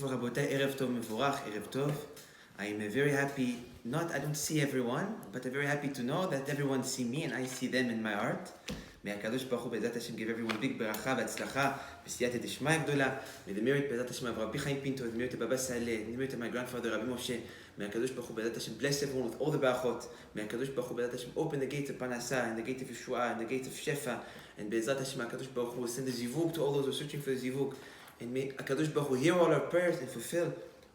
Rabotay, Erev Tov Mevorach, Erev Tov. I am very happy, I don't see everyone, but I'm very happy to know that everyone see me and I see them in my heart. May HaKadosh Baruch Hu Be'ezat Hashem give everyone big beracha v'atzlacha b'siyata d'shmaya gdola. May the merit Be'ezat Hashem of Rabbi Pinto, the merit of Baba Saleh, the merit of my grandfather Rabbi Moshe. May HaKadosh Baruch Hu Be'ezat Hashem bless everyone with all the barachot. May HaKadosh Baruch Hu Be'ezat Hashem open the gates of Parasha and the gate of Yeshua and the gate of Shefa. And Be'ezat Hashem HaKadosh Baruch Hu will send the zivug to all those who are searching for the zivug. And may HaKadosh Baruch Hu hear all our prayers and fulfill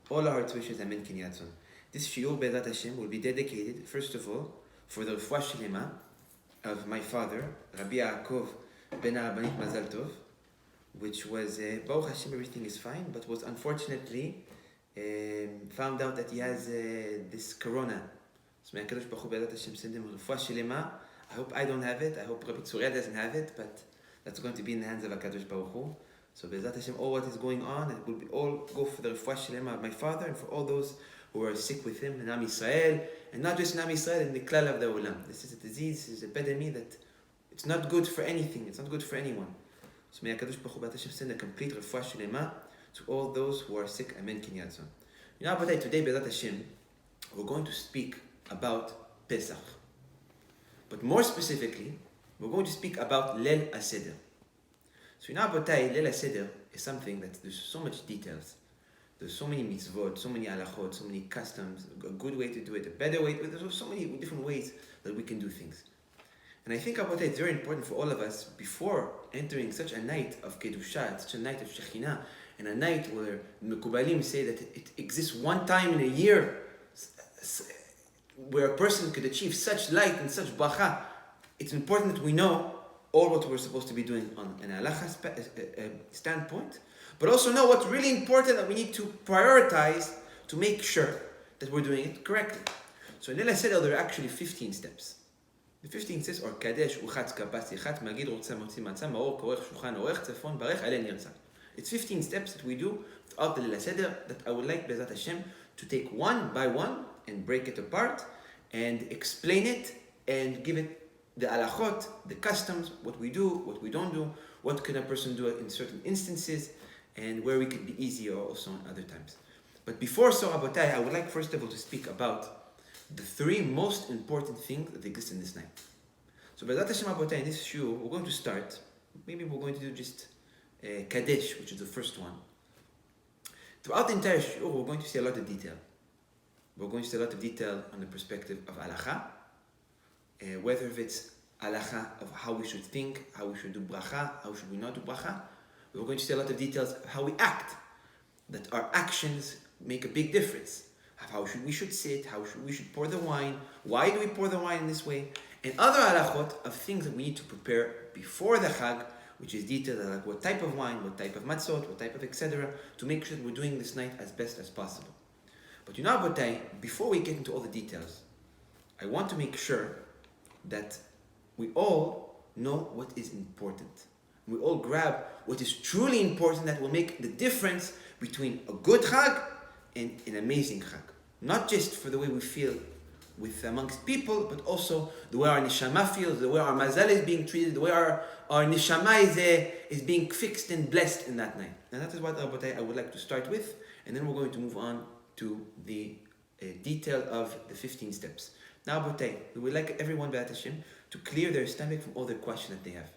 all our heart's wishes. Amen. Ken Yatson. This shiur Be'ezat Hashem will be dedicated, first of all, for the refuah shlema of my father, Rabbi Yaakov Ben Arabanit Mazal Tov, which was, Baruch Hashem, everything is fine, but was unfortunately found out that he has this corona. So may HaKadosh Baruch Hu Be'ezat Hashem send him refuah shlema. I hope I don't have it. I hope Rabbi Tzuriel doesn't have it, but that's going to be in the hands of HaKadosh Baruch Hu. So Be'ezat Hashem, all what is going on, it will be all go for the refuah shlema of my father and for all those who are sick with him in Am Yisrael, and not just in Am Yisrael, in the klal of the olam. This is a disease, this is an epidemic that it's not good for anything, it's not good for anyone. So may HaKadosh Baruch Hu Be'ezat Hashem send a complete refuah shlema to all those who are sick. Amen. Ken Yatson. You know, but today Be'ezat Hashem, we're going to speak about Pesach. But more specifically, we're going to speak about Leil HaSeder. So in Abotai, Leil HaSeder is something that there's so much details. There's so many mitzvot, so many halachot, so many customs, a good way to do it, a better way to do it. There's so many different ways that we can do things. And I think Abotai, it's very important for all of us, before entering such a night of Kedusha, such a night of Shekhinah, and a night where Mekubalim say that it exists one time in a year, where a person could achieve such light and such bracha, it's important that we know all what we're supposed to be doing on an halacha standpoint, but also know what's really important that we need to prioritize to make sure that we're doing it correctly. So in Leil HaSeder, there are actually 15 steps. The 15 steps are Kadesh, Uchatz, Kapas, Yichat, Magid, Rotza, Motzi, Matzah, Maor, Korech, Shulchan, Orech, Tzefon, Barech, Alel, Nirtzah. It's 15 steps that we do throughout the Leil HaSeder that I would like Be'ezat Hashem to take one by one and break it apart and explain it and give it the halachot, the customs, what we do, what we don't do, what can a person do in certain instances, and where we can be easier also in other times. But before so, Abotai, I would like first of all to speak about the three most important things that exist in this night. So Be'ezat Hashem, Abotai, in this shiur, we're going to start, maybe we're going to do just Kadesh, which is the first one. Throughout the entire shiur, we're going to see a lot of detail. We're going to see a lot of detail on the perspective of halacha, whether it's halacha of how we should think, how we should do bracha, how should we not do bracha. We're going to see a lot of details of how we act, that our actions make a big difference. How we should sit, we should pour the wine, why do we pour the wine in this way, and other halachot of things that we need to prepare before the Chag, which is detailed like what type of wine, what type of matzot, what type of etc., to make sure that we're doing this night as best as possible. But you know, Abotai, before we get into all the details, I want to make sure that we all know what is important. We all grab what is truly important that will make the difference between a good Chag and an amazing Chag. Not just for the way we feel with amongst people, but also the way our neshama feels, the way our mazal is being treated, the way our neshama is being fixed and blessed in that night. And that is what I would like to start with, and then we're going to move on to the detail of the 15 steps. Now, Abotai, we would like everyone, Be'ezat Hashem, to clear their stomach from all the questions that they have.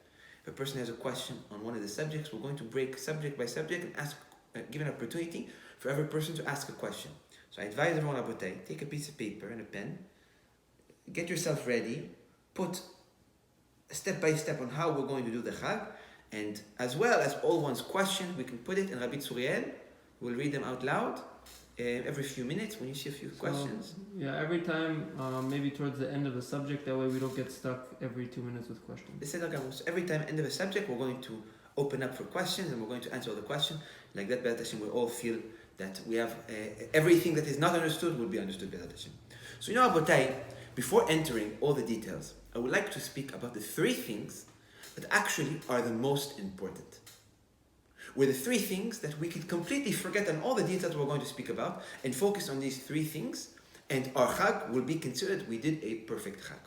If a person has a question on one of the subjects, we're going to break subject by subject and give an opportunity for every person to ask a question. So I advise everyone, Abotai, take a piece of paper and a pen, get yourself ready, put step by step on how we're going to do the Chag, and as well as all one's questions, we can put it in Rabbi Tzuriel. We'll read them out loud every few minutes when you see a few questions. Yeah, every time, maybe towards the end of the subject, that way we don't get stuck every 2 minutes with questions. So every time end of a subject, we're going to open up for questions and we're going to answer all the questions. Like that, Be'ezat Hashem, we all feel that we have everything that is not understood will be understood, Be'ezat Hashem. So you know, Abotai, before entering all the details, I would like to speak about the three things that actually are the most important. Were the three things that we could completely forget on all the details we're going to speak about and focus on these three things, and our Chag will be considered we did a perfect Chag.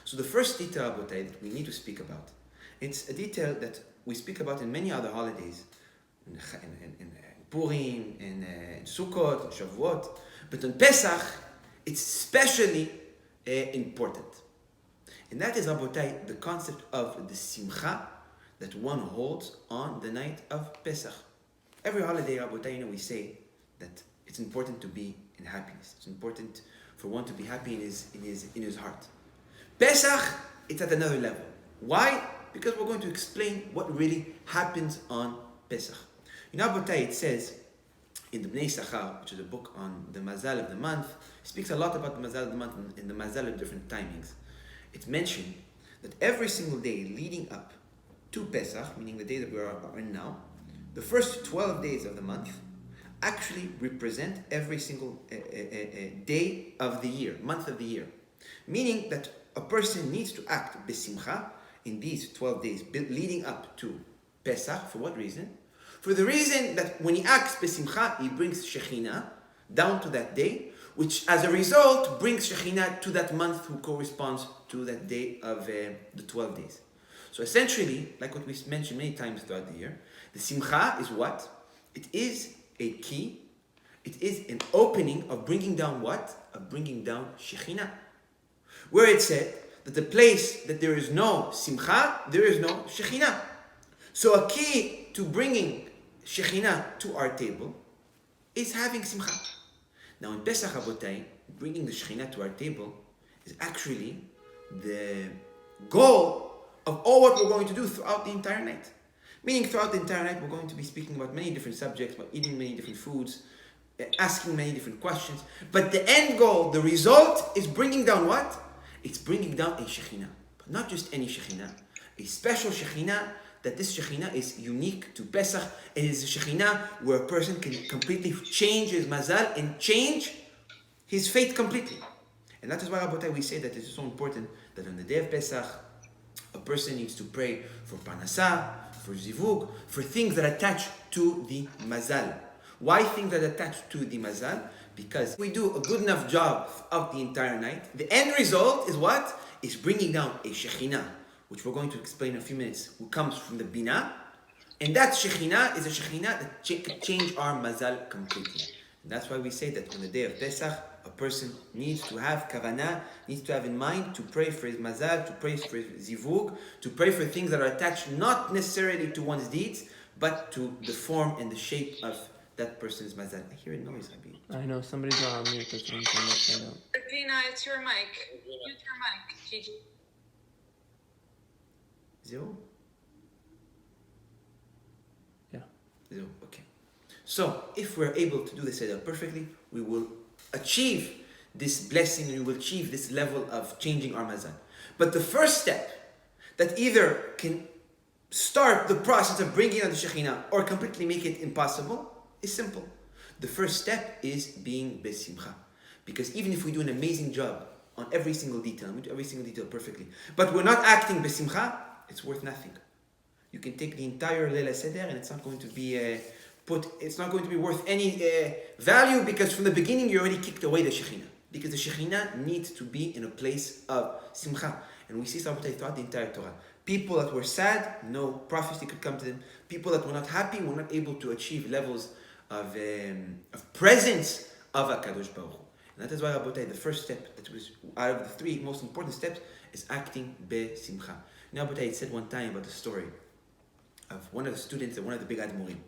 So the first detail, Abotai, that we need to speak about, it's a detail that we speak about in many other holidays, in Purim, and Sukkot, and Shavuot. But on Pesach, it's especially important. And that is, Rabotai, the concept of the simcha that one holds on the night of Pesach. Every holiday, Rabotai, we say that it's important to be in happiness. It's important for one to be happy in his heart. Pesach, it's at another level. Why? Because we're going to explain what really happens on Pesach. In Rabotai, it says in the Bnei Sachar, which is a book on the Mazal of the month, it speaks a lot about the Mazal of the month and the Mazal of different timings. It's mentioned that every single day leading up to Pesach, meaning the day that we are in now, the first 12 days of the month actually represent every single day of the year, month of the year. Meaning that a person needs to act besimcha in these 12 days leading up to Pesach. For what reason? For the reason that when he acts besimcha, he brings Shekhinah down to that day, which as a result brings Shekhinah to that month who corresponds to that day of the 12 days. So essentially, like what we mentioned many times throughout the year, the simcha is what? It is a key. It is an opening of bringing down what? Of bringing down Shekhinah. Where it said that the place that there is no simcha, there is no Shekhinah. So a key to bringing Shekhinah to our table is having simcha. Now in Pesach Rabotai, bringing the Shekhinah to our table is actually the goal of all what we're going to do throughout the entire night. Meaning throughout the entire night we're going to be speaking about many different subjects, about eating many different foods, asking many different questions. But the end goal, the result, is bringing down what? It's bringing down a Shekhinah. But not just any Shekhinah, a special Shekhinah, that this Shekhinah is unique to Pesach. It is a Shekhinah where a person can completely change his mazal and change his fate completely. And that is why, Rabotai, we say that it is so important that on the day of Pesach, a person needs to pray for Parasha, for Zivug, for things that attach to the mazal. Why things that attach to the mazal? Because we do a good enough job throughout the entire night. The end result is what? Is bringing down a Shekhinah, which we're going to explain in a few minutes, who comes from the Binah. And that Shekhinah is a Shekhinah that can change our mazal completely. And that's why we say that on the day of Pesach, a person needs to have kavanah, needs to have in mind to pray for his mazal, to pray for his zivug, to pray for things that are attached not necessarily to one's deeds, but to the form and the shape of that person's mazal. I hear a noise, Rabbi. I know, somebody's on mute. That's what I'm trying to find out. Regina, it's your mic. Mute your mic, Gigi. Zero? Yeah. Zero, okay. So, if we're able to do the Seder perfectly, we will achieve this blessing and we will achieve this level of changing our mazal. But the first step that either can start the process of bringing out the Shekhinah or completely make it impossible is simple. The first step is being besimcha. Because even if we do an amazing job on every single detail, we do every single detail perfectly, but we're not acting besimcha, it's worth nothing. You can take the entire Leila Seder and it's not going to be it's not going to be worth any value, because from the beginning you already kicked away the Shekhinah. Because the Shekhinah needs to be in a place of simcha. And we see something throughout the entire Torah. People that were sad, no prophecy could come to them. People that were not happy were not able to achieve levels of presence of HaKadosh Baruch Hu. And that is why, Rabotai, the first step that was out of the three most important steps is acting besimcha. Now, Rabotai, it said one time about the story of one of the students at one of the big Admorim.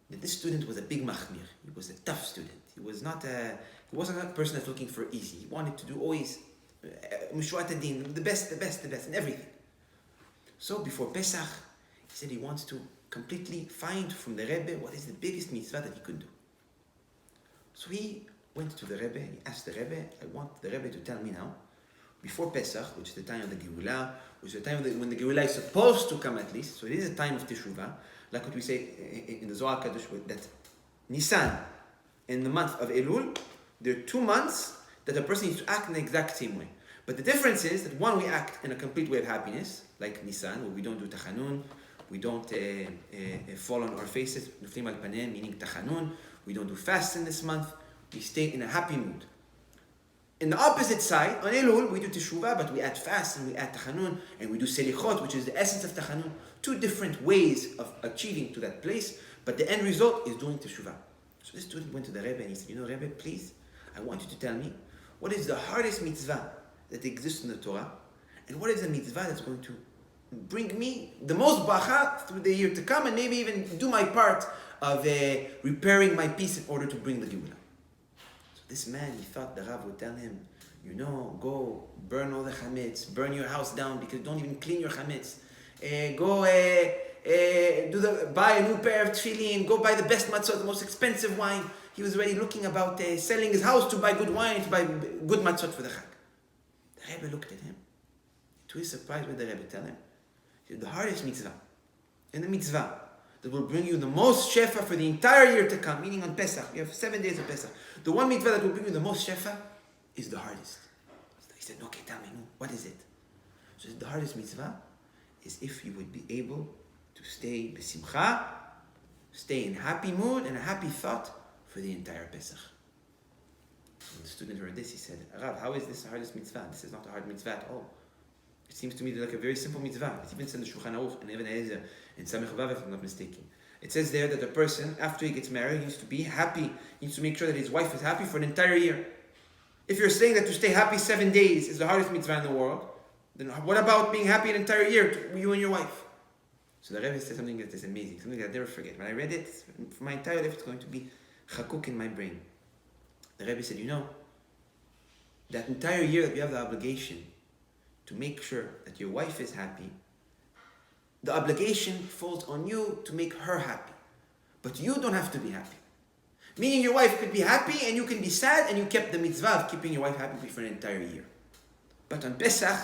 That this student was a big machmir. He was a tough student. He wasn't a person that's looking for easy. He wanted to do always Mishrat Adin, the best, and everything. So before Pesach, he said he wants to completely find from the Rebbe what is the biggest mitzvah that he could do. So he went to the Rebbe, he asked the Rebbe, I want the Rebbe to tell me now, before Pesach, which is the time of the Geulah, which is the time when the Geulah is supposed to come at least, so it is a time of Teshuvah, like what we say in the Zohar Kadosh, that Nisan, in the month of Elul, there are 2 months that a person needs to act in the exact same way. But the difference is that one, we act in a complete way of happiness, like Nisan, where we don't do Tachanun, we don't fall on our faces, Nuflim al Panem, meaning Tachanun, we don't do fast in this month, we stay in a happy mood. In the opposite side, on Elul, we do Teshuvah, but we add fast and we add Tachanun, and we do Selichot, which is the essence of Tachanun. 2 different ways of achieving to that place, But the end result is doing teshuvah. So this student went to the Rebbe and he said, Rebbe, please, I want you to tell me what is the hardest mitzvah that exists in the Torah, and what is the mitzvah that's going to bring me the most bacha through the year to come, and maybe even do my part of repairing my peace in order to bring the Geulah. So this man, he thought the Rav would tell him, go burn all the chametz, burn your house down because don't even clean your chametz. Buy a new pair of tefillin, go buy the best matzot, the most expensive wine. He was already looking about selling his house to buy good wine, to buy good matzot for the Chag. The Rebbe looked at him. To his surprise, what did the Rebbe tell him? He said, the hardest mitzvah, and the mitzvah that will bring you the most shefa for the entire year to come, meaning on Pesach, we have 7 days of Pesach. The one mitzvah that will bring you the most shefa is the hardest. So he said, okay, tell me, what is it? So the hardest mitzvah is if you would be able to stay b'simcha, stay in happy mood and a happy thought for the entire Pesach. When the student heard this, he said, Rav, how is this the hardest mitzvah? This is not a hard mitzvah at all. It seems to me like a very simple mitzvah. It's even said in the Shulchan Aruch and Even Ezer and Samech Vav, if I'm not mistaken. It says there that a person, after he gets married, needs to be happy. He needs to make sure that his wife is happy for an entire year. If you're saying that to stay happy 7 days is the hardest mitzvah in the world, then what about being happy an entire year, you and your wife? So the Rebbe said something that is amazing, something that I'll never forget. When I read it, for my entire life, it's going to be chakuk in my brain. The Rebbe said, that entire year that you have the obligation to make sure that your wife is happy, the obligation falls on you to make her happy. But you don't have to be happy. Meaning your wife could be happy and you can be sad, and you kept the mitzvah of keeping your wife happy for an entire year. But on Pesach,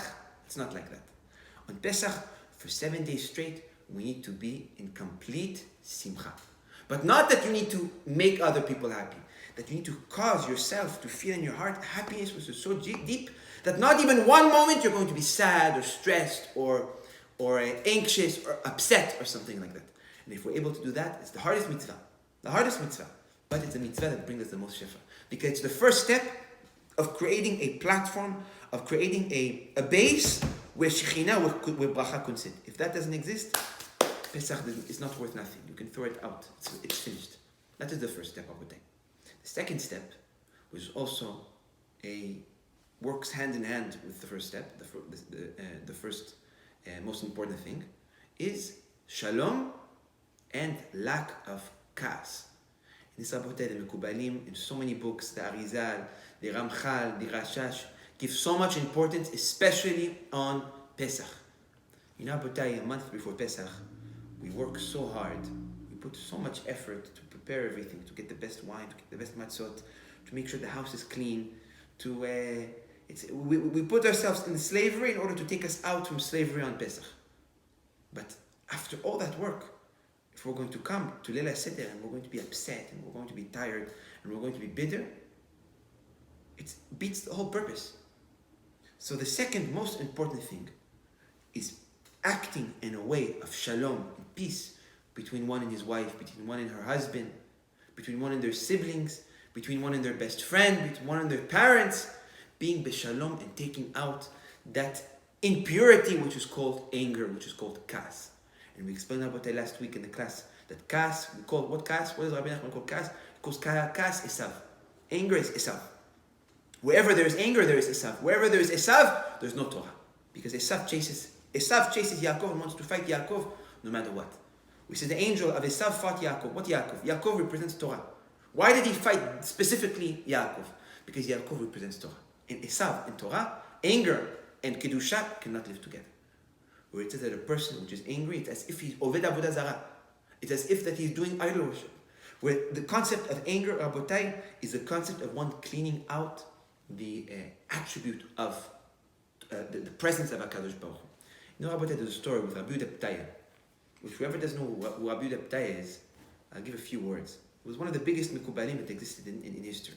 it's not like that. On Pesach, for 7 days straight, we need to be in complete simcha. But not that you need to make other people happy. That you need to cause yourself to feel in your heart happiness which is so deep that not even one moment you're going to be sad or stressed or anxious or upset or something like that. And if we're able to do that, it's the hardest mitzvah. The hardest mitzvah. But it's the mitzvah that brings us the most shefa. Because it's the first step of creating a platform, of creating a base where Shekhinah, where bracha could sit. If that doesn't exist, Pesach is not worth nothing. You can throw it out. It's finished. That is the first step of the day. The second step, which also works hand in hand with the first step, the first most important thing, is shalom and lack of kas. In the Mekubalim, in so many books, the Arizal, the Ramchal, the Rashash, give so much importance, especially on Pesach. A month before Pesach, we work so hard. We put so much effort to prepare everything, to get the best wine, to get the best matzot, to make sure the house is clean. We put ourselves in slavery in order to take us out from slavery on Pesach. But after all that work, if we're going to come to Leila Seder and we're going to be upset and we're going to be tired and we're going to be bitter, it beats the whole purpose. So the second most important thing is acting in a way of shalom, peace, between one and his wife, between one and her husband, between one and their siblings, between one and their best friend, between one and their parents, being beshalom and taking out that impurity which is called anger, which is called kas. And we explained about that last week in the class, that kas, we call, what kas? What does Rabbi Nachman call kas? Because kas is Esav. Anger is Esav. Wherever there is anger, there is Esav. Wherever there is Esav, there is no Torah. Because Esav chases Yaakov and wants to fight Yaakov no matter what. We say the angel of Esav fought Yaakov. What Yaakov? Yaakov represents Torah. Why did he fight specifically Yaakov? Because Yaakov represents Torah. In Esav and Torah, anger and Kedusha cannot live together. Where it says that a person which is angry, it's as if he's Oved Avodah Zarah. It's as if that he's doing idol worship. Where the concept of anger, Rabotai, is the concept of one cleaning out the attribute of the presence of HaKadosh Baruch Hu. Rabotai, there's a story with Rabbi Pinto, which whoever doesn't know who Rabbi Pinto is, I'll give a few words. He was one of the biggest Mekubalim that existed in history.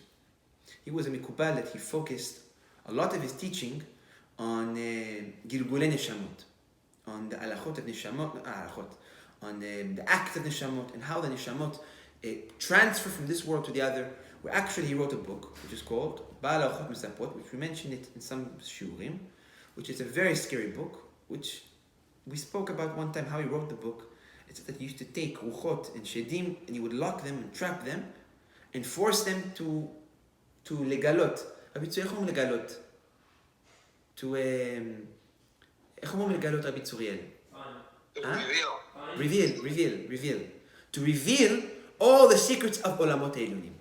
He was a Mekubal that he focused a lot of his teaching on Gilgulei Neshamot, on the alachot of Neshamot, on the act of Neshamot, and how the Neshamot transfer from this world to the other. Where actually he wrote a book, which is called Ba'al Alachot Mesapot, which we mentioned it in some shiurim, which is a very scary book, which we spoke about one time how he wrote the book, It says that you used to take ruchot and shedim and you would lock them and trap them and force them to legalot. Rabbi Tzuriel, איך אומרים לגלות? איך אומרים לגלות, Rabbi Tzuriel? Reveal. To reveal all the secrets of Olamot Eilunim.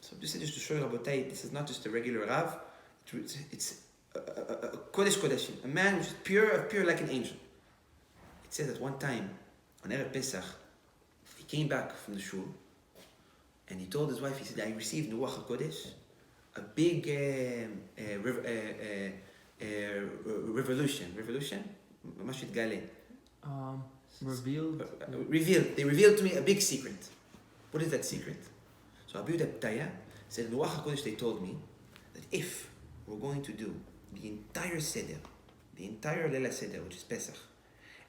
So this is just to show you, Rabotai, this is not just a regular Rav. It's a Kodesh Kodeshim, a man which is pure like an angel. It says that one time, on Erev Pesach, he came back from the shul, and he told his wife, he said, I received the Ruach HaKodesh, a big revolution. Mashit Gale. Revealed. They revealed to me a big secret. What is that secret? So Abu Dabtaya said, in the Ruach HaKodesh, they told me that if we're going to do the entire Seder, the entire Leila Seder, which is Pesach,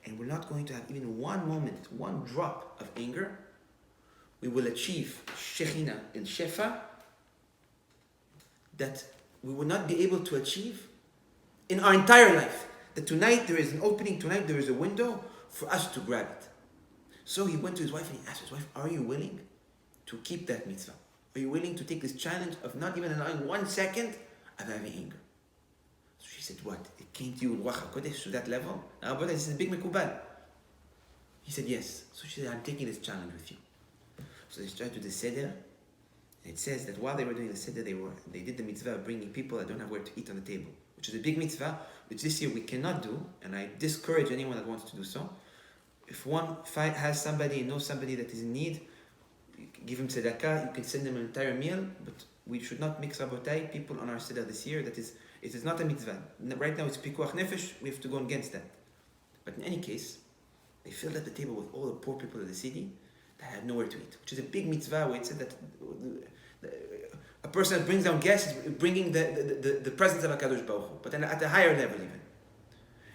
and we're not going to have even one moment, one drop of anger, we will achieve Shechina and Shefa that we will not be able to achieve in our entire life. That tonight there is an opening, tonight there is a window for us to grab it. So he went to his wife and he asked his wife, are you willing to keep that mitzvah? Are you willing to take this challenge of not even allowing 1 second of having anger? So she said, what? It came to you in Ruach HaKodesh to that level? Now, but this is a big mekubal. He said, yes. So she said, I'm taking this challenge with you. So they started to do the Seder. And it says that while they were doing the Seder, they did the mitzvah of bringing people that don't have where to eat on the table, which is a big mitzvah, which this year we cannot do, and I discourage anyone that wants to do so. If one has somebody and knows somebody that is in need, give him tzedakah, you can send them an entire meal, but we should not mix rabotai people on our Seder this year. It is not a mitzvah. Right now it's pikuach nefesh, we have to go against that. But in any case, they filled up the table with all the poor people of the city that had nowhere to eat, which is a big mitzvah where it said that a person that brings down guests is bringing the presence of HaKadosh Baruch Hu, but then at a higher level even.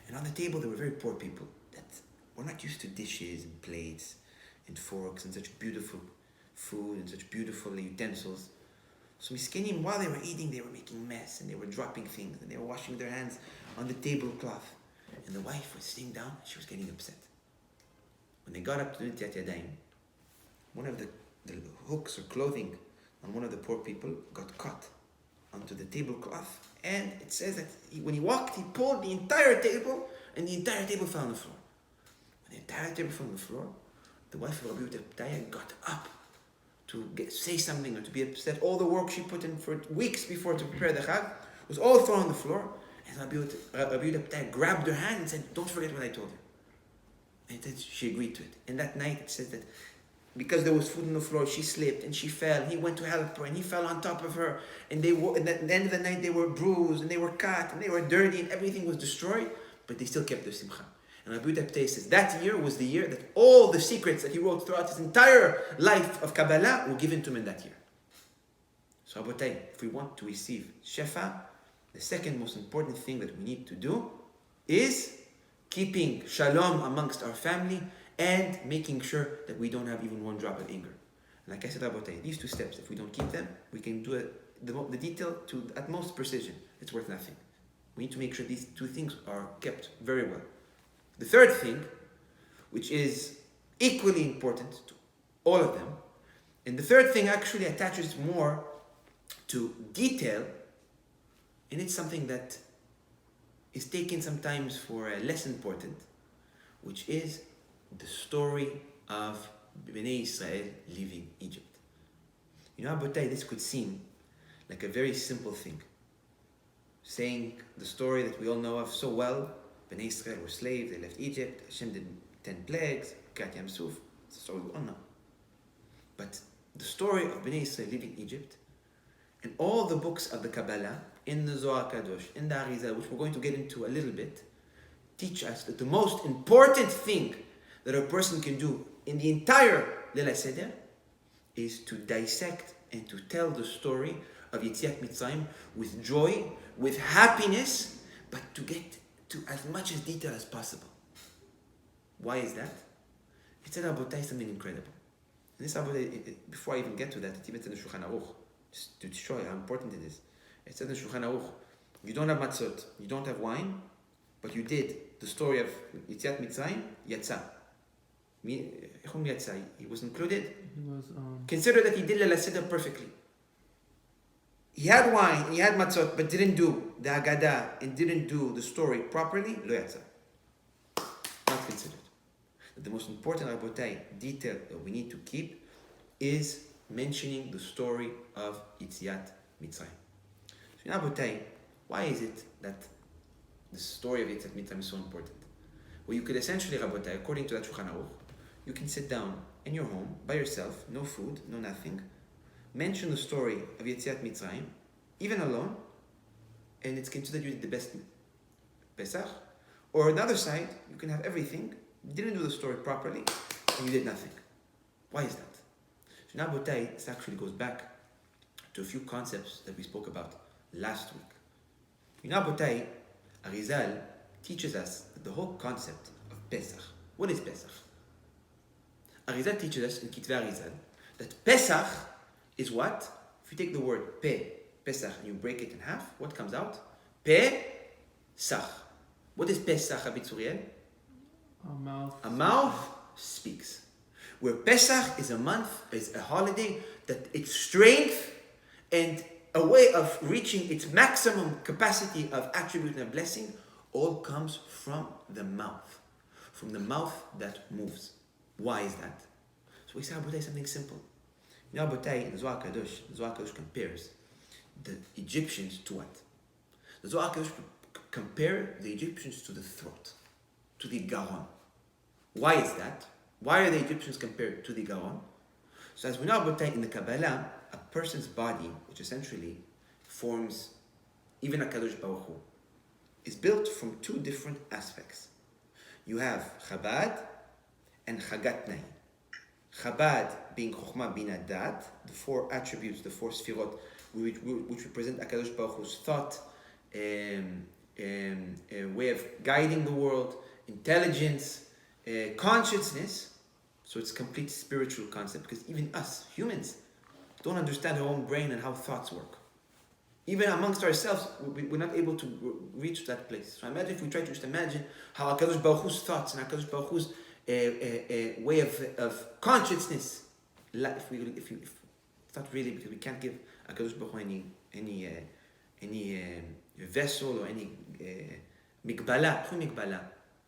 And on the table there were very poor people that were not used to dishes and plates and forks and such beautiful food and such beautiful utensils. So miskinim, while they were eating, they were making mess and they were dropping things and they were washing their hands on the tablecloth. And the wife was sitting down and she was getting upset. When they got up to do Netiat Yadayim, one of the hooks or clothing on one of the poor people got caught onto the tablecloth, and it says that when he walked, he pulled the entire table, and the entire table fell on the floor. When the entire table fell on the floor, the wife of Rabbi Pinto got up to say something or to be upset. All the work she put in for weeks before to prepare the Chag was all thrown on the floor, and Rabbi Pinto grabbed her hand and said, don't forget what I told you. And she agreed to it. And that night it says that because there was food on the floor, she slipped and she fell. He went to help her and he fell on top of her. And at the end of the night, they were bruised and they were cut and they were dirty and everything was destroyed. But they still kept their simcha. And Rabbi Pinto says that year was the year that all the secrets that he wrote throughout his entire life of Kabbalah were given to him in that year. So Rabotai, if we want to receive Shefa, the second most important thing that we need to do is keeping shalom amongst our family and making sure that we don't have even one drop of anger. And like I said, Rabotai, these two steps, if we don't keep them, we can do the detail to at most precision. It's worth nothing. We need to make sure these two things are kept very well. The third thing, which is equally important to all of them, and the third thing actually attaches more to detail, and it's something that is taken sometimes for less important, which is the story of Bnei Israel leaving Egypt. You know, Abotai, this could seem like a very simple thing. Saying the story that we all know of so well, Bnei Israel were slaves, they left Egypt, Hashem did 10 plagues, Kat Yam Suf, it's a story we all know. But the story of Bnei Israel leaving Egypt, and all the books of the Kabbalah, in the Zohar Kadosh, in the Arizal, which we're going to get into a little bit, teach us that the most important thing that a person can do in the entire Leila Seder is to dissect and to tell the story of Yetziat Mitzrayim with joy, with happiness, but to get to as much as detail as possible. Why is that? It said Abotai something incredible. And this Abotai, before I even get to that, it even said in Shulchan Aruch, just to show you how important it is. It said in Shulchan Aruch, you don't have matzot, you don't have wine, but you did the story of Yetziat Mitzrayim, Yatza. He was included. He was Consider that he did Leil HaSeder perfectly. He had wine and he had matzot, but didn't do the Haggadah and didn't do the story properly. Lo yatsa. Not considered. But the most important Rabotai detail that we need to keep is mentioning the story of Yetziat Mitzrayim. So Rabotai, why is it that the story of Yetziat Mitzrayim is so important? Well, you could essentially, Rabotai, according to that Shulchan Aruch, you can sit down in your home by yourself, no food, no nothing, mention the story of Yetziat Mitzrayim, even alone, and it's considered you did the best Pesach. Or on the other side, you can have everything, you didn't do the story properly, and you did nothing. Why is that? So now, Botai, this actually goes back to a few concepts that we spoke about last week. You know, Botai, Arizal teaches us the whole concept of Pesach. What is Pesach? Arizal teaches us in Kitvei Arizal that Pesach is what? If you take the word Pesach, and you break it in half, what comes out? Pesach. What is Pesach, Rabbi Tzuriel? a mouth. A mouth speaks. Where Pesach is a month, is a holiday, that its strength and a way of reaching its maximum capacity of attribute and blessing all comes from the mouth. From the mouth that moves. Why is that? So we say, Abotai, something simple. You know, Abotai, in the Zohar Kadosh compares the Egyptians to what? The Zohar Kadosh compare the Egyptians to the throat, to the Garon. Why is that? Why are the Egyptians compared to the Garon? So as we know, Abotai, in the Kabbalah, a person's body, which essentially forms even a Kadosh Baruch Hu, is built from two different aspects. You have Chabad and Chagat Nahi. Chabad being Chokhmah Bina Dat, the four attributes, the four sfirot, which represent HaKadosh Baruch Hu's thought, way of guiding the world, intelligence, consciousness. So it's a complete spiritual concept, because even us, humans, don't understand our own brain and how thoughts work. Even amongst ourselves, we're not able to reach that place. So imagine if we try to just imagine how HaKadosh Baruch Hu's thoughts and HaKadosh Baruch Hu's way of consciousness. If it's not really, because we can't give HaKadosh Baruch Hu any vessel or any mikbala,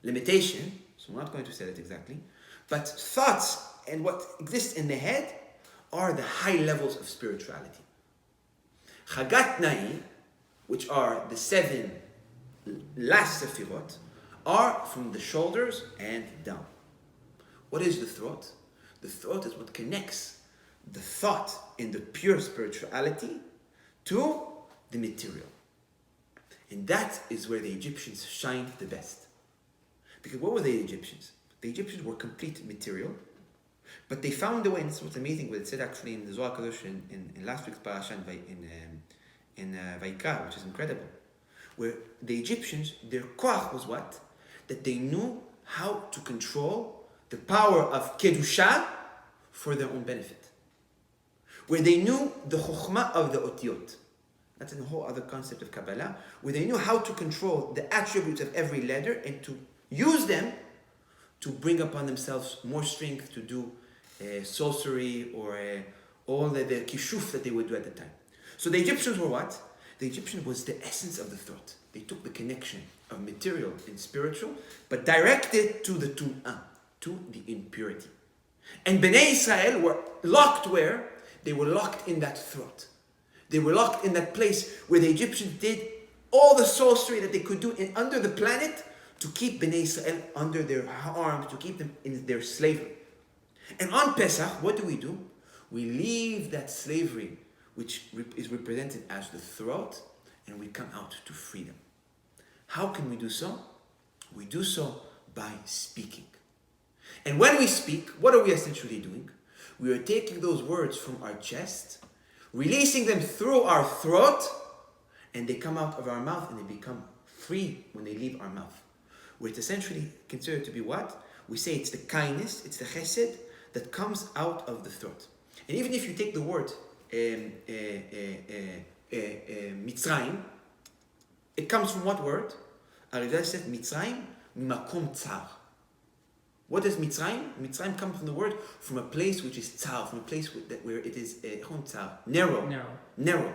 limitation. So we're not going to say that exactly. But thoughts and what exists in the head are the high levels of spirituality. Chagat Nahi, which are the 7 last sefirot, are from the shoulders and down. What is the throat? The throat is what connects the thought in the pure spirituality to the material. And that is where the Egyptians shined the best. Because what were the Egyptians? The Egyptians were complete material, but they found a way, and this is what's amazing, what it said actually in the Zohar Kadosh in last week's Parasha in Vaikra, which is incredible, where the Egyptians, their koach was what? That they knew how to control the power of Kedusha for their own benefit. Where they knew the chokhmah of the otiyot. That's a whole other concept of Kabbalah, where they knew how to control the attributes of every letter and to use them to bring upon themselves more strength to do sorcery or all the kishuf that they would do at the time. So the Egyptians were what? The Egyptian was the essence of the thought. They took the connection of material and spiritual, but directed to the tum'ah, to the impurity. And Bnei Israel were locked where? They were locked in that throat. They were locked in that place where the Egyptians did all the sorcery that they could do under the planet to keep Bnei Israel under their arms, to keep them in their slavery. And on Pesach, what do? We leave that slavery, which is represented as the throat, and we come out to freedom. How can we do so? We do so by speaking. And when we speak, what are we essentially doing? We are taking those words from our chest, releasing them through our throat, and they come out of our mouth, and they become free when they leave our mouth. Where it's essentially considered to be what? We say it's the kindness, it's the chesed that comes out of the throat. And even if you take the word Mitzrayim, it comes from what word? Arizal said Mitzrayim mimakom tzar. What is Mitzrayim? Mitzrayim comes from the word from a place which is tzar, from a place where it is narrow.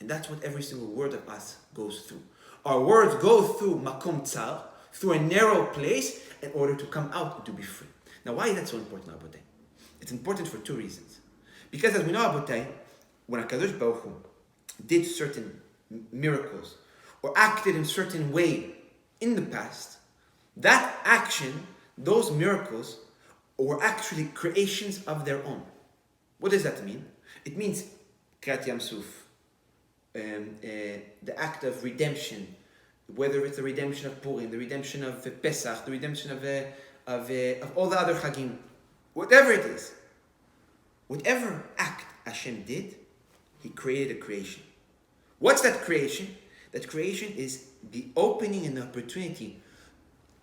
And that's what every single word of us goes through. Our words go through makom tzar, through a narrow place, in order to come out and to be free. Now, why is that so important, Rabotai? It's important for two reasons. Because as we know, Rabotai, when HaKadosh Baruch Hu did certain miracles or acted in a certain way in the past, that action, those miracles, were actually creations of their own. What does that mean? It means Kriyat Yam Suf, the act of redemption, whether it's the redemption of Purim, the redemption of Pesach, the redemption of all the other Chagim, whatever it is, whatever act Hashem did, He created a creation. What's that creation? That creation is the opening and the opportunity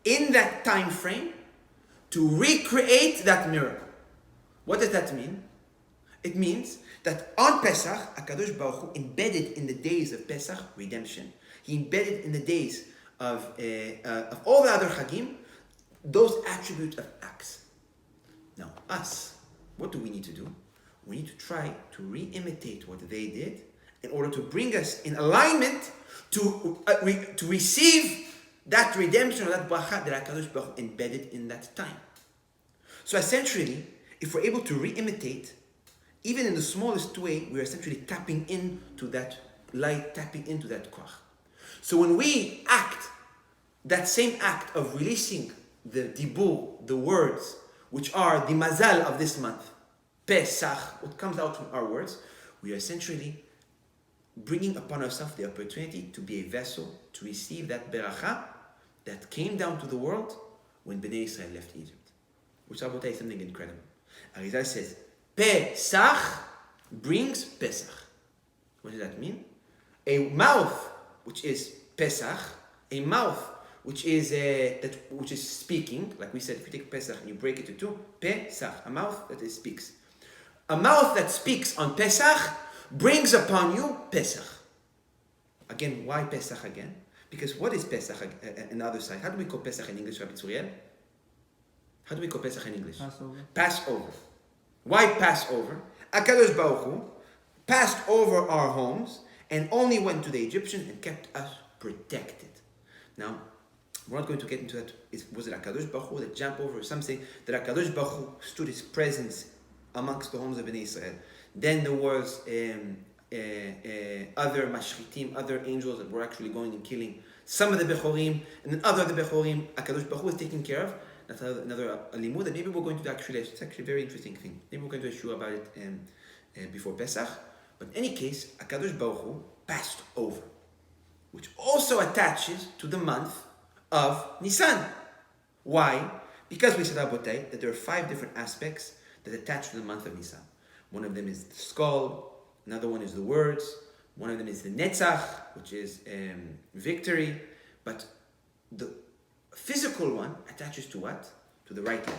in that time frame to recreate that miracle. What does that mean? It means that on Pesach, HaKadosh Baruch Hu embedded in the days of Pesach redemption. He embedded in the days of all the other Chagim those attributes of acts. Now, us, what do we need to do? We need to try to re-imitate what they did in order to bring us in alignment to receive that redemption or that bracha that HaKadosh Baruch Hu embedded in that time. So essentially, if we're able to re-imitate, even in the smallest way, we're essentially tapping into that light, tapping into that koach. So when we act, that same act of releasing the dibur, the words, which are the mazal of this month, Pesach, what comes out from our words, we are essentially bringing upon ourselves the opportunity to be a vessel to receive that beracha that came down to the world when Bnei Israel left Egypt. Which I will tell you something incredible. Arizal says, Pesach brings Pesach. What does that mean? A mouth which is Pesach, a mouth which is speaking, like we said, if you take Pesach and you break it into two, Pesach, a mouth that speaks. A mouth that speaks on Pesach brings upon you Pesach. Again, why Pesach again? Because what is Pesach on the other side? How do we call Pesach in English, Rabbi Tzuriel? How do we call Pesach in English? Passover. Why Passover? HaKadosh Baruch Hu passed over our homes and only went to the Egyptians and kept us protected. Now, we're not going to get into that. Was it HaKadosh Baruch Hu that jumped over? Some say that HaKadosh Baruch Hu stood His presence amongst the homes of Bnei Israel. Then there was other mashchitim, other angels that were actually going and killing some of the Bechorim, and then other of the Bechorim, HaKadosh Baruch Hu was taking care of. That's another limud that maybe we're going to do actually. It's actually a very interesting thing. Maybe we're going to do a shua about it before Pesach. But in any case, HaKadosh Baruch Hu passed over, which also attaches to the month of Nisan. Why? Because we said, Abotai, that there are 5 different aspects that attach to the month of Nisan. One of them is the skull, another one is the words, one of them is the Netzach, which is victory, but the physical one attaches to what? To the right leg.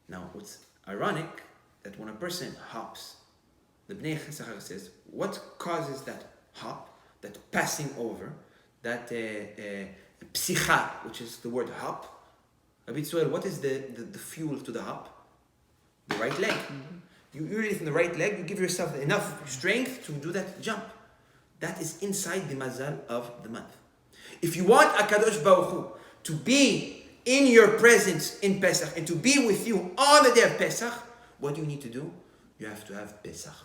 Now, what's ironic, that when a person hops, the Bnei Chesachar says, what causes that hop, that passing over, that psicha, which is the word hop? Rabbi Tzuriel, what is the fuel to the hop? The right leg. Mm-hmm. You usually from the right leg, you give yourself enough strength to do that jump. That is inside the mazal of the month. If you want HaKadosh Baruch Hu to be in your presence in Pesach and to be with you on the day of Pesach, what do you need to do? You have to have Pesach.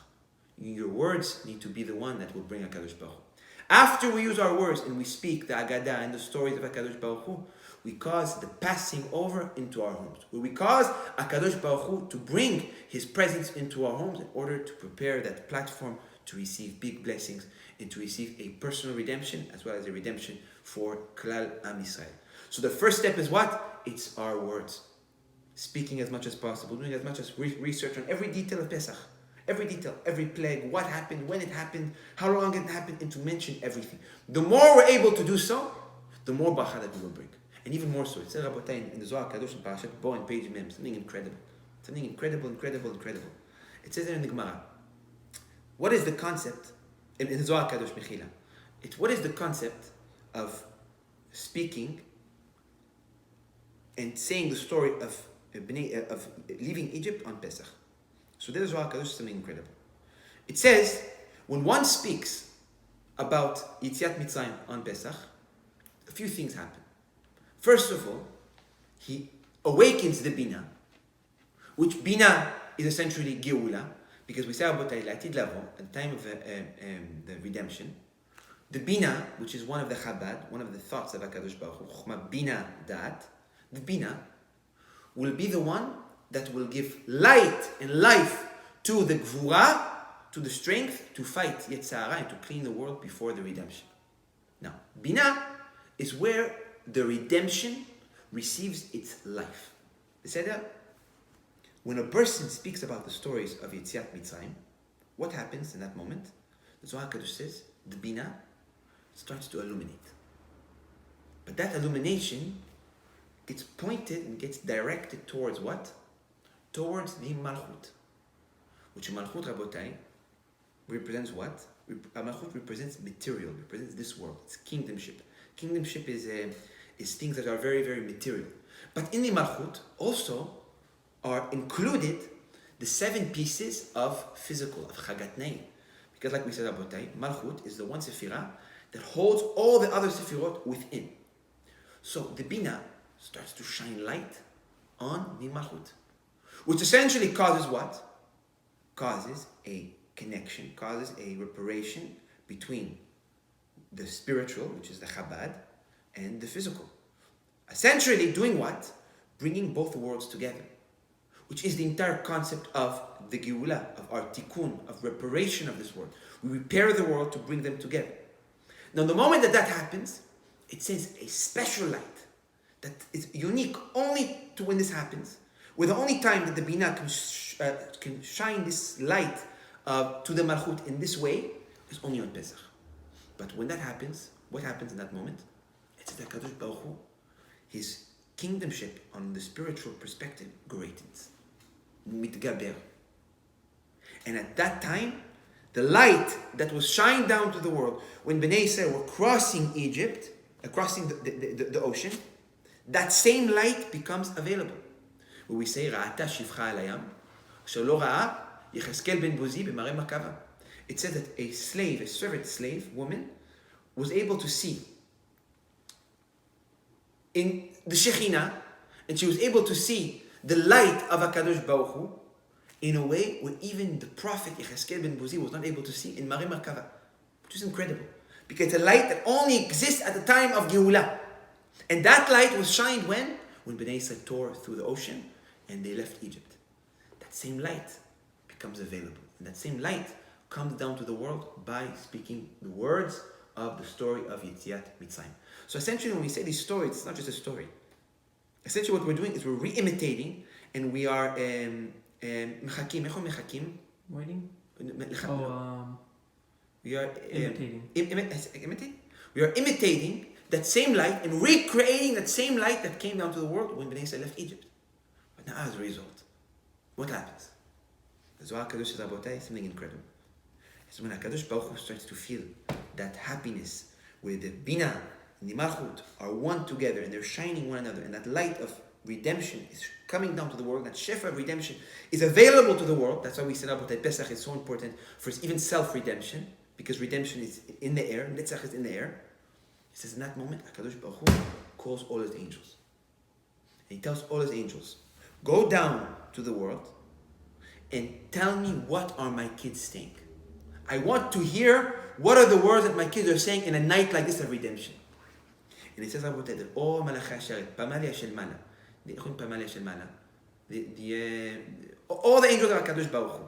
Your words need to be the one that will bring HaKadosh Baruch Hu. After we use our words and we speak the Agadah and the stories of HaKadosh Baruch Hu, we cause the passing over into our homes. Where we cause HaKadosh Baruch Hu to bring His presence into our homes in order to prepare that platform to receive big blessings and to receive a personal redemption as well as a redemption for Klal Am Yisrael. So the first step is what? It's our words. Speaking as much as possible, doing as much as research on every detail of Pesach. Every detail, every plague, what happened, when it happened, how long it happened, and to mention everything. The more we're able to do so, the more bracha that we will bring. And even more so, it says Rabotai in the Zohar Kadosh in Parasha Bo and page Mem, something incredible. Something incredible. It says there in the Gemara, what is the concept, in the Zohar Kadosh Mechila, what is the concept of speaking and saying the story of leaving Egypt on Pesach. So there is something incredible. It says, when one speaks about Yetziat Mitzrayim on Pesach, a few things happen. First of all, he awakens the Bina, which Bina is essentially Geula, because we say about the AT level, at the time of the redemption, the Bina, which is one of the Chabad, one of the thoughts of HaKadosh Baruch Hu, Chokhmah Bina Dat, the Bina will be the one that will give light and life to the Gvura, to the strength to fight Yetzirah and to clean the world before the redemption. Now, Bina is where the redemption receives its life. When a person speaks about the stories of Yetziat Mitzrayim, what happens in that moment? The Zohar HaKadosh says, the Bina starts to illuminate. But that illumination gets pointed and gets directed towards what? Towards the Malchut. Which Malchut, Rabotai, represents what? Malchut represents material, represents this world. It's kingdomship. Kingdomship is things that are very, very material. But in the Malchut also are included the 7 pieces of physical, of Chagatnei. Because like we said, Rabotai, Malchut is the one Sephirah that holds all the other Sephirot within. So the Bina starts to shine light on the Malchut, which essentially causes what? Causes a connection, causes a reparation between the spiritual, which is the Chabad, and the physical. Essentially doing what? Bringing both worlds together, which is the entire concept of the Geula, of our tikkun, of reparation of this world. We repair the world to bring them together. Now, the moment that happens, it says a special light that is unique only to when this happens. Where the only time that the Bina can shine this light to the Malchut in this way is only on Pesach. But when that happens, what happens in that moment? It's that HaKadosh Baruch Hu, his kingdomship on the spiritual perspective greatens. Mitgaber. And at that time, the light that was shined down to the world, when Bnei Yisrael were crossing Egypt, crossing the ocean, that same light becomes available. Where we say, Ra'ata shivcha alayam, shelo ra'a Yecheskel ben Buzi b'marei Makava. It said that a slave, a servant slave woman, was able to see in the Shekhinah, and she was able to see the light of HaKadosh Baruch Hu in a way where even the prophet Yecheskel ben Buzi was not able to see in Marei Makava, which is incredible. Because it's a light that only exists at the time of Geulah. And that light was shined when? When Bnei Yisrael tore through the ocean and they left Egypt. That same light becomes available. And that same light comes down to the world by speaking the words of the story of Yetziat Mitzrayim. So essentially when we say these stories, it's not just a story. Essentially what we're doing is we're re-imitating and we are mechakim. Waiting? We are imitating. Imitating? We are imitating that same light and recreating that same light that came down to the world when Bnei Yisrael left Egypt. But now as a result, what happens? The Zohar HaKadosh says, Rabotai, something incredible. It's when HaKadosh Baruch Hu starts to feel that happiness where the Bina and the Malchut are one together and they're shining one another, and that light of redemption is coming down to the world, that Shefa of redemption is available to the world. That's why we said Rabotai, Pesach is so important for even self-redemption, because redemption is in the air, Netzach is in the air. He says in that moment, HaKadosh Baruch Hu calls all his angels. And he tells all his angels, go down to the world and tell me what are my kids saying. I want to hear what are the words that my kids are saying in a night like this of redemption. And it says about that all Malachai Sharet, Pamalia Shel Mana, all the angels of HaKadosh Baruch Hu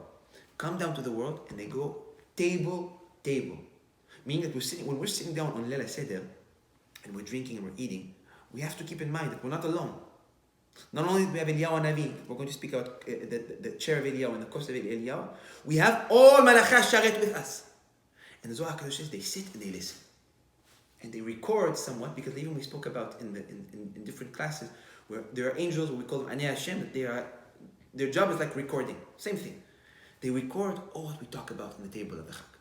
come down to the world and they go table. Meaning that when we're sitting down on Lela Seder and we're drinking and we're eating, we have to keep in mind that we're not alone. Not only do we have Eliyahu Navi, we're going to speak about the chair of Eliyahu and the cost of Eliyahu, we have all Malachai Sharet with us. And the Zohar HaKadosh says they sit and they listen. And they record somewhat, because even we spoke about in different classes, where there are angels, what we call them Anei Hashem, that their job is like recording. Same thing. They record all what we talk about in the table of the Chag.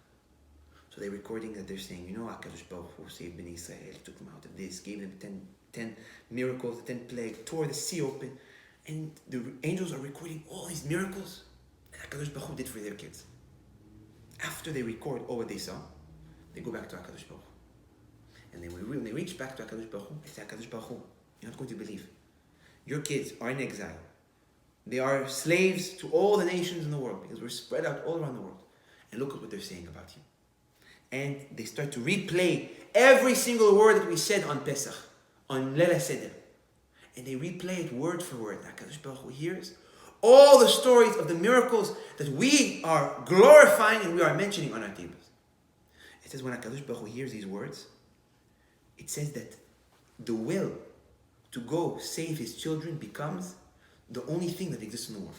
So they're recording that they're saying, HaKadosh Baruch Hu saved Bnei Yisrael, took them out of this, gave them 10 miracles, the 10 plagues, tore the sea open. And the angels are recording all these miracles that HaKadosh Baruch Hu did for their kids. After they record all what they saw, they go back to HaKadosh Baruch Hu. And then when they reach back to HaKadosh Baruch Hu, they say, HaKadosh Baruch Hu, you're not going to believe. Your kids are in exile. They are slaves to all the nations in the world because we're spread out all around the world. And look at what they're saying about you. And they start to replay every single word that we said on Pesach, on Lela Seder. And they replay it word for word. HaKadosh Baruch Hu hears all the stories of the miracles that we are glorifying and we are mentioning on our tables. It says when HaKadosh Baruch Hu hears these words, it says that the will to go save his children becomes the only thing that exists in the world.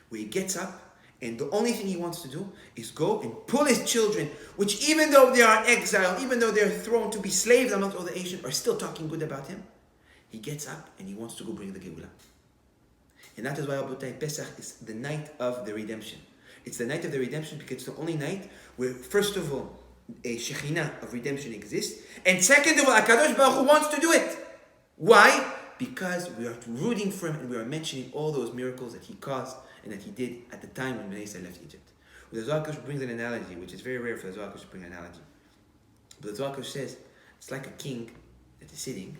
Where he gets up and the only thing he wants to do is go and pull his children, which even though they are exiled, even though they're thrown to be slaves amongst all the nations, are still talking good about him. He gets up and he wants to go bring the Geulah. And that is why Rabotai, Pesach is the night of the redemption. It's the night of the redemption because it's the only night where, first of all, a Shekhinah of redemption exists, and second of all, HaKadosh Baruch Hu wants to do it. Why? Because we are rooting for him and we are mentioning all those miracles that he caused and that he did at the time when Bnei Yisrael left Egypt. The Zohar Kodesh brings an analogy, which is very rare for the Zohar Kodesh to bring an analogy. But the Zohar Kodesh says, it's like a king that is sitting,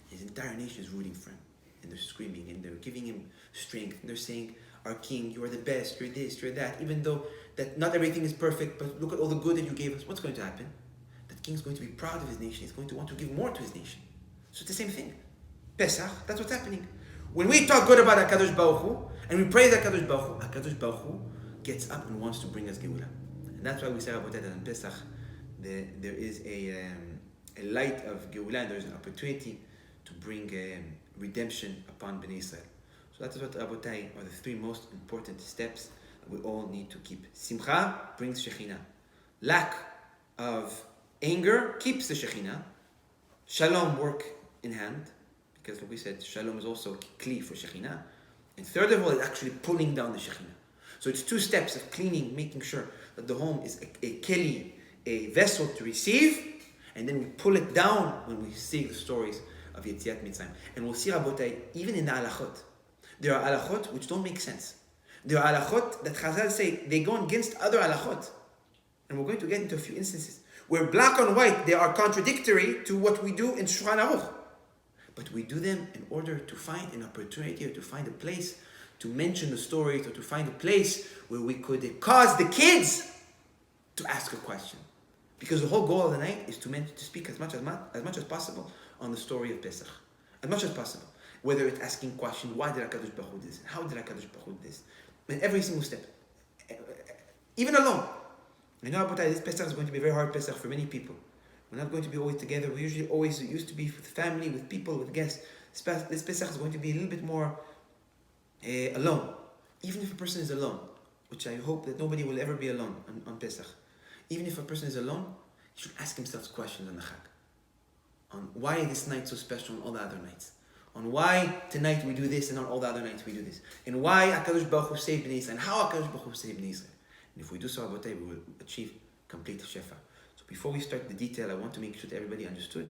his entire nation is rooting for him. And they're screaming and they're giving him strength. And they're saying, our king, you are the best, you're this, you're that. Even though that not everything is perfect, but look at all the good that you gave us. What's going to happen? That king is going to be proud of his nation. He's going to want to give more to his nation. So it's the same thing. Pesach, that's what's happening. When we talk good about HaKadosh Baruch Hu, and we praise HaKadosh Baruch Hu gets up and wants to bring us Geulah. And that's why we say about that on Pesach, there is a light of Geulah, and there's an opportunity to bring redemption upon Bnei Yisrael. So that is what Rabotai are the three most important steps that we all need to keep. Simcha brings Shekhinah. Lack of anger keeps the Shekhinah. Shalom work in hand, because like we said, Shalom is also kli for Shekhinah. And third of all, it's actually pulling down the Shekhinah. So it's two steps of cleaning, making sure that the home is a keli, a vessel to receive, and then we pull it down when we see the stories of Yetziat Mitzrayim. And we'll see, Rabotai, even in the halachot, there are halachot which don't make sense. There are halachot that Chazal say they go against other halachot. And we're going to get into a few instances where black on white they are contradictory to what we do in Shulchan Aruch. But we do them in order to find an opportunity or to find a place to mention the stories or to find a place where we could cause the kids to ask a question. Because the whole goal of the night is to speak as much as possible on the story of Pesach. As much as possible. Whether it's asking questions, why did HaKadosh Baruch Hu do this? How did HaKadosh Baruch Hu do this? In every single step. Even alone. I know about this Pesach is going to be a very hard Pesach for many people. We're not going to be always together. We usually always used to be with family, with people, with guests. This Pesach is going to be a little bit more alone. Even if a person is alone, which I hope that nobody will ever be alone on Pesach. Even if a person is alone, he should ask himself questions on the Chag. On why this night so special on all the other nights. On why tonight we do this and on all the other nights we do this. And why HaKadosh Baruch Hu saved Bnei Yisrael. And how HaKadosh Baruch Hu saved Bnei Yisrael. And if we do so, Rabotai, we will achieve complete Shefa. So before we start the detail, I want to make sure that everybody understood